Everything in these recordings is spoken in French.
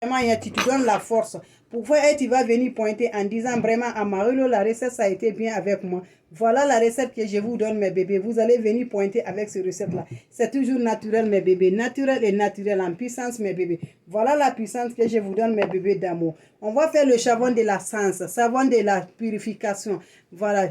Vraiment, tu te donnes la force. Pour voir, et tu vas venir pointer en disant vraiment à Marilo, la recette, ça a été bien avec moi. Voilà la recette que je vous donne, mes bébés. Vous allez venir pointer avec cette recette-là. C'est toujours naturel, mes bébés. Naturel et naturel en puissance, mes bébés. Voilà la puissance que je vous donne, mes bébés d'amour. On va faire le savon de la sens, savon de la purification. Voilà.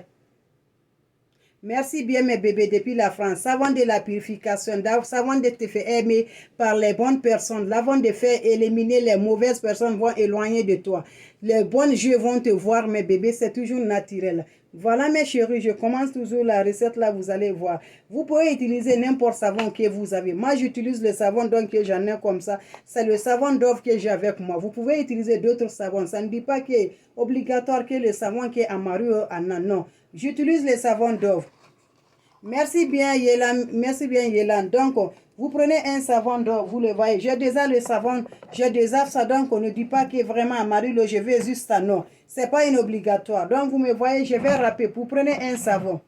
Merci bien mes bébés depuis la France. Savon de la purification, savon de te faire aimer par les bonnes personnes. L'avant de faire éliminer les mauvaises personnes vont éloigner de toi. Les bonnes yeux vont te voir mes bébés, c'est toujours naturel. Voilà mes chéris, je commence toujours la recette là, vous allez voir. Vous pouvez utiliser n'importe savon que vous avez. Moi j'utilise le savon donc que j'en ai comme ça. C'est le savon Dove que j'ai avec moi. Vous pouvez utiliser d'autres savons. Ça ne dit pas que c'est obligatoire que le savon qui est amaru en a. Non. J'utilise le savon Dove. Merci bien Yélan, merci bien Yélan. Donc, vous prenez un savon Dove, vous le voyez. J'ai déjà le savon, j'ai déjà ça, donc on ne dit pas que vraiment à Marilo, je vais juste ça, non. C'est pas une obligatoire. Donc, vous me voyez, je vais râper. Vous prenez un savon.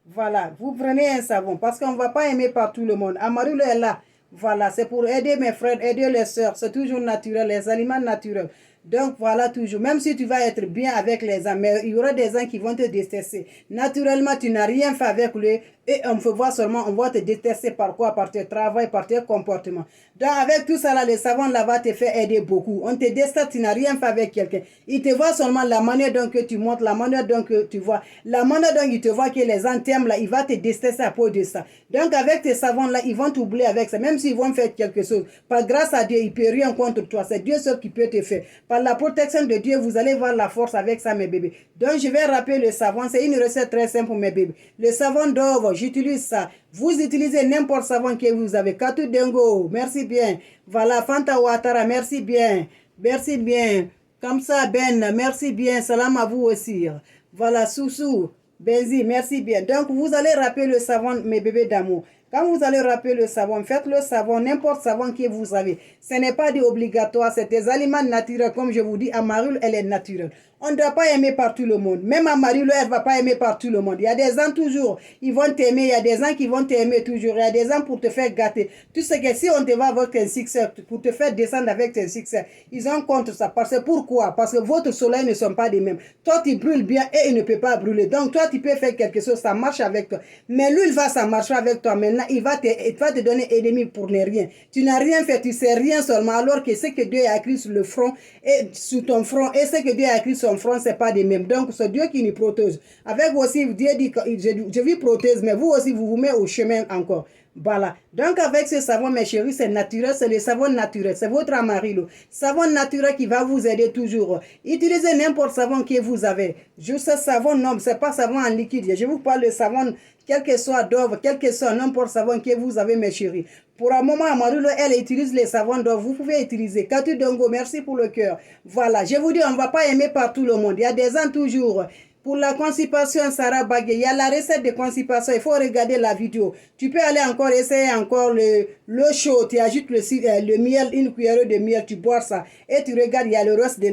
Voilà, vous prenez un savon parce qu'on ne va pas aimer par tout le monde. Amarilo est là. Voilà, c'est pour aider mes frères, aider les sœurs. C'est toujours naturel, les aliments naturels. Donc voilà toujours, même si tu vas être bien avec les gens, mais il y aura des gens qui vont te détester. Naturellement, tu n'as rien fait avec lui et on peut voir seulement, on va te détester par quoi? Par tes travail, par tes comportements. Donc avec tout ça là, le savon là va te faire aider beaucoup. On te déteste, tu n'as rien fait avec quelqu'un. Il te voit seulement la manière dont que tu montes, la manière dont que tu vois, la manière dont il te voit que les gens t'aiment là, il va te détester à cause de ça. Donc avec tes savons là, ils vont t'oublier avec ça, même s'ils vont faire quelque chose. Par grâce à Dieu, il ne peut rien contre toi. C'est Dieu seul qui peut te faire. Par la protection de Dieu, vous allez voir la force avec ça, mes bébés. Donc, je vais rappeler le savon. C'est une recette très simple pour mes bébés. Le savon Dove, j'utilise ça. Vous utilisez n'importe savon que vous avez. Katou Dengo, merci bien. Voilà, Fanta Ouattara, merci bien. Merci bien. Comme ça, Ben, merci bien. Salam à vous aussi. Voilà, Soussou, Benzi, merci bien. Donc, vous allez rappeler le savon, mes bébés d'amour. Quand vous allez rappeler le savon, faites le savon, n'importe savon que vous avez. Ce n'est pas obligatoire, c'est des aliments naturels. Comme je vous dis, Amaril, elle est naturelle. On ne doit pas aimer par tout le monde. Même Amaril, elle ne va pas aimer par tout le monde. Il y a des gens toujours, ils vont t'aimer. Il y a des gens qui vont t'aimer toujours. Il y a des gens pour te faire gâter. Tu sais que si on te va avec un succès, pour te faire descendre avec un succès, ils ont contre ça. Parce que pourquoi? Parce que votre soleil ne sont pas les mêmes. Toi, tu brûles bien et il ne peut pas brûler. Donc, toi, tu peux faire quelque chose, ça marche avec toi. Mais lui, il va, ça marcher avec toi. Maintenant, il va te donner ennemi pour ne rien. Tu n'as rien fait, tu sais rien seulement, alors que ce que Dieu a écrit sur le front et sur ton front et ce que Dieu a écrit sur son front, c'est pas des mêmes. Donc, c'est Dieu qui nous protège. Avec aussi, Dieu dit que je vous protège, mais vous aussi, vous vous mettez au chemin encore. Voilà. Donc, avec ce savon, mes chéris, c'est naturel, c'est le savon naturel. C'est votre Amarilo. Savon naturel qui va vous aider toujours. Utilisez n'importe savon que vous avez. Juste ce savon, non, c'est pas savon en liquide. Je vous parle de savon, quel que soit Dove, quel que soit n'importe savon que vous avez, mes chéris. Pour un moment, Amarilo, elle utilise les savons Dove. Vous pouvez utiliser. Katou Dongo, merci pour le cœur. Voilà. Je vous dis, on ne va pas aimer par tout le monde. Il y a des gens toujours. Pour la constipation, Sarah Bagué, il y a la recette de constipation, il faut regarder la vidéo. Tu peux aller encore essayer encore le chaud, tu ajoutes le miel, une cuillère de miel, tu bois ça. Et tu regardes, il y a le reste de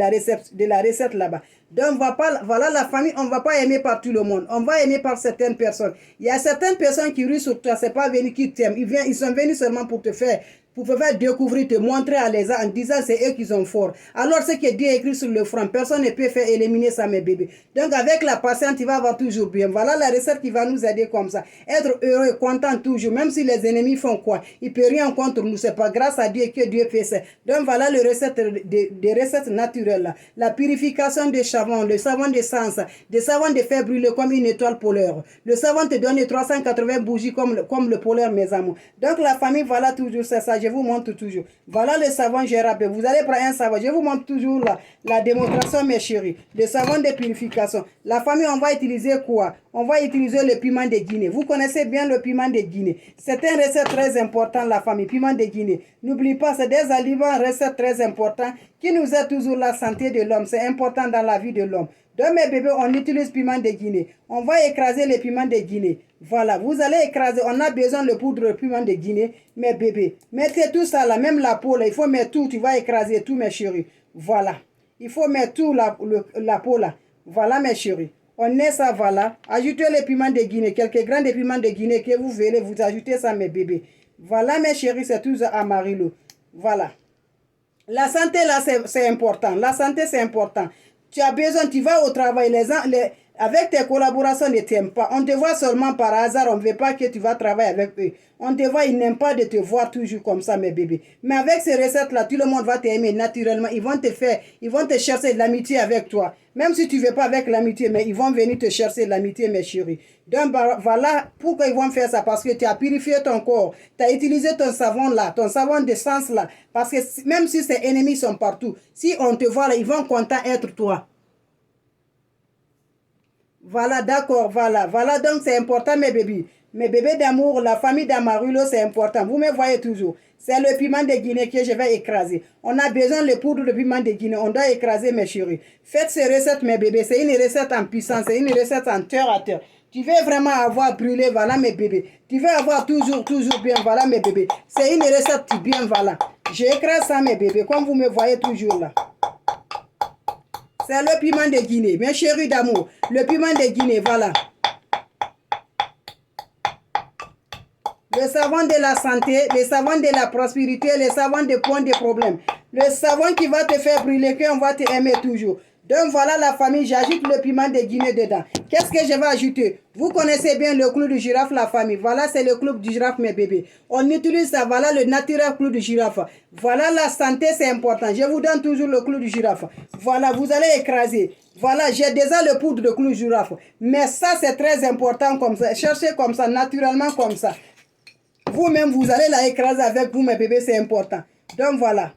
la recette là-bas. Donc voilà la famille, on ne va pas aimer par tout le monde. On va aimer par certaines personnes. Il y a certaines personnes qui ruent sur toi, ce n'est pas venus qui t'aiment. Ils sont venus seulement pour te faire découvrir, te montrer à les gens en disant c'est eux qui sont forts. Alors ce que Dieu a écrit sur le front, personne ne peut faire éliminer ça, mes bébés. Donc avec la patience, tu vas avoir toujours bien. Voilà la recette qui va nous aider comme ça. Être heureux et content toujours, même si les ennemis font quoi. Ils ne peuvent rien contre nous, c'est pas grâce à Dieu que Dieu fait ça. Donc voilà les recettes, des recettes naturelles là. La purification des savons, le savon d'essence, des savons de faire brûler comme une étoile polaire. Le savon te donne 380 bougies comme le polaire, mes amours. Donc la famille, voilà toujours c'est ça. Je vous montre toujours. Voilà le savon Gérabé. Vous allez prendre un savon. Je vous montre toujours la démonstration, mes chéris. Le savon de purification. La famille, on va utiliser quoi? On va utiliser le piment de Guinée. Vous connaissez bien le piment de Guinée. C'est un recette très important, la famille. Piment de Guinée. N'oubliez pas, c'est des aliments, recettes très importants qui nous aident toujours la santé de l'homme. C'est important dans la vie de l'homme. Donc, mes bébés, on utilise piment de Guinée. On va écraser les piments de Guinée. Voilà, vous allez écraser. On a besoin de poudre de piment de Guinée, mes bébés. Mettez tout ça là, même la peau là. Il faut mettre tout. Tu vas écraser tout, mes chéris. Voilà. Il faut mettre tout la peau là. Voilà, mes chéris. On est ça, voilà. Ajoutez les piments de Guinée. Quelques grains de piments de Guinée que vous verrez. Vous ajoutez ça, mes bébés. Voilà, mes chéris, c'est tout Amarilo. Voilà. La santé, là, c'est important. La santé, c'est important. Tu as besoin, tu vas au travail, avec tes collaborations ne t'aiment pas. On te voit seulement par hasard, on ne veut pas que tu vas travailler avec eux. On te voit, ils n'aiment pas de te voir toujours comme ça, mes bébés. Mais avec ces recettes-là, tout le monde va t'aimer naturellement. Ils vont te chercher de l'amitié avec toi. Même si tu ne veux pas avec l'amitié, mais ils vont venir te chercher de l'amitié, mes chéris. Donc voilà pourquoi ils vont faire ça. Parce que tu as purifié ton corps. Tu as utilisé ton savon là, ton savon d'essence là. Parce que même si ces ennemis sont partout, si on te voit là, ils vont contents être toi. Voilà, d'accord, voilà. Voilà, donc c'est important, mes bébés. Mes bébés d'amour, la famille d'Amarulo, c'est important. Vous me voyez toujours. C'est le piment de Guinée que je vais écraser. On a besoin de poudre de piment de Guinée. On doit écraser, mes chéris. Faites ces recettes, mes bébés. C'est une recette en puissance. C'est une recette en terre à terre. Tu veux vraiment avoir brûlé, voilà, mes bébés. Tu veux avoir toujours bien, voilà, mes bébés. C'est une recette bien, voilà. J'écrase ça, mes bébés, comme vous me voyez toujours là. C'est le piment de Guinée, mes chéris d'amour. Le piment de Guinée, voilà. Le savon de la santé, le savon de la prospérité, le savon de point de problème. Le savon qui va te faire brûler, qu'on va te aimer toujours. Donc voilà la famille, j'ajoute le piment de Guinée dedans. Qu'est-ce que je vais ajouter? Vous connaissez bien le clou de girafe, la famille. Voilà, c'est le clou de girafe, mes bébés. On utilise ça, voilà le naturel clou de girafe. Voilà la santé, c'est important. Je vous donne toujours le clou de girafe. Voilà, vous allez écraser. Voilà, j'ai déjà le poudre de clou de girafe. Mais ça, c'est très important comme ça. Cherchez comme ça, naturellement comme ça. Vous-même, vous allez la écraser avec vous, mes bébés, c'est important. Donc voilà.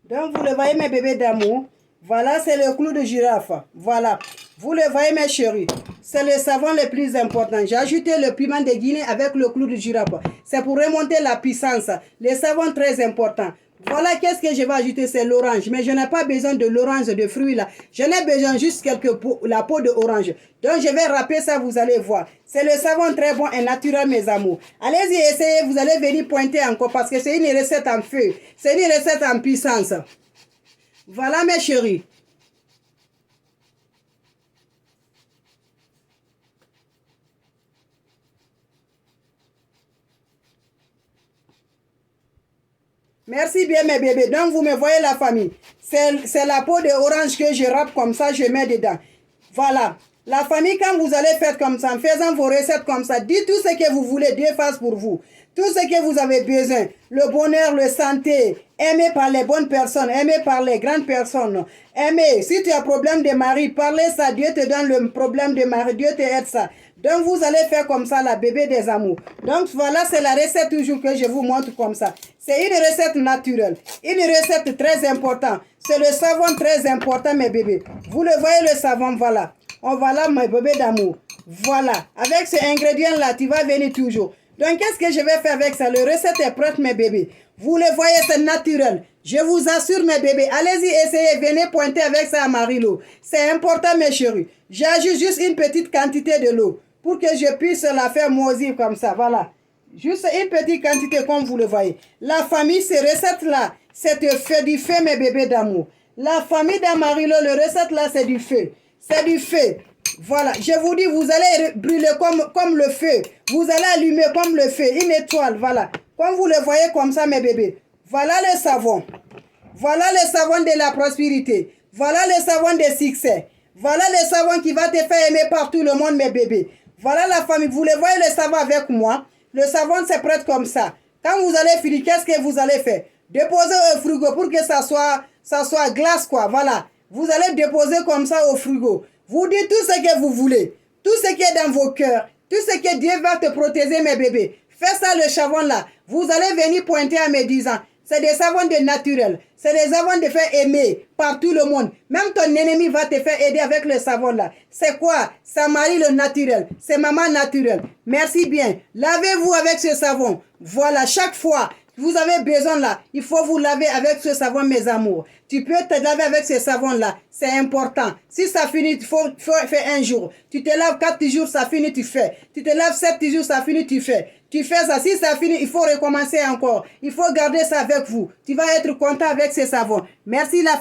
Donc, vous le voyez, mes bébés d'amour. Voilà, c'est le clou de girafe. Voilà. Vous le voyez, mes chéris. C'est le savon le plus important. J'ai ajouté le piment de Guinée avec le clou de girafe. C'est pour remonter la puissance. Le savon très important. Voilà, qu'est-ce que je vais ajouter? C'est l'orange. Mais je n'ai pas besoin de l'orange de fruits là. Je n'ai besoin juste la peau d'orange. Donc, je vais râper ça, vous allez voir. C'est le savon très bon et naturel, mes amours. Allez-y, essayez. Vous allez venir pointer encore parce que c'est une recette en feu. C'est une recette en puissance. Voilà, mes chéris. Merci bien, mes bébés. Donc, vous me voyez la famille. C'est la peau d'orange que je râpe comme ça, je mets dedans. Voilà. La famille, quand vous allez faire comme ça, en faisant vos recettes comme ça, dites tout ce que vous voulez, Dieu fasse pour vous. Tout ce que vous avez besoin, le bonheur, la santé, aimé par les bonnes personnes, aimé par les grandes personnes, aimé. Si tu as problème de mari, parlez ça, Dieu te donne le problème de mari, Dieu te aide ça. Donc vous allez faire comme ça, la bébé des amours. Donc voilà, c'est la recette toujours que je vous montre comme ça. C'est une recette naturelle, une recette très importante. C'est le savon très important, mes bébés. Vous le voyez, le savon, voilà. On va là, mes bébés d'amour. Voilà, avec ce ingrédient-là, tu vas venir toujours. Donc, qu'est-ce que je vais faire avec ça? La recette est prête, mes bébés. Vous le voyez, c'est naturel. Je vous assure, mes bébés. Allez-y, essayez. Venez pointer avec ça à Marilo. C'est important, mes chéris. J'ajoute juste une petite quantité de l'eau pour que je puisse la faire moisir comme ça. Voilà. Juste une petite quantité, comme vous le voyez. La famille, ces recettes-là, c'est du feu, mes bébés d'amour. La famille d'Amarilo, le recette-là, c'est du feu. C'est du feu. Voilà, je vous dis, vous allez brûler comme le feu. Vous allez allumer comme le feu, une étoile, voilà. Comme vous le voyez comme ça, mes bébés. Voilà le savon. Voilà le savon de la prospérité. Voilà le savon de succès. Voilà le savon qui va te faire aimer par tout le monde, mes bébés. Voilà la famille. Vous le voyez, le savon avec moi. Le savon, c'est prêt comme ça. Quand vous allez finir, qu'est-ce que vous allez faire? Déposer au frigo pour que ça soit glace, quoi. Voilà. Vous allez déposer comme ça au frigo. Vous dites tout ce que vous voulez. Tout ce qui est dans vos cœurs. Tout ce que Dieu va te protéger, mes bébés. Faites ça, le savon là. Vous allez venir pointer en me disant, C'est des savons de naturel. C'est des savons de faire aimer par tout le monde. Même ton ennemi va te faire aider avec le savon là. C'est quoi? Ça marie le naturel. C'est maman naturel. Merci bien. Lavez-vous avec ce savon. Voilà, chaque fois vous avez besoin là, il faut vous laver avec ce savon, mes amours. Tu peux te laver avec ce savon là, c'est important. Si ça finit, il faut faire un jour. Tu te laves 4 jours, ça finit, tu fais. Tu te laves 7 jours, ça finit, tu fais. Tu fais ça, si ça finit, il faut recommencer encore. Il faut garder ça avec vous. Tu vas être content avec ce savon. Merci la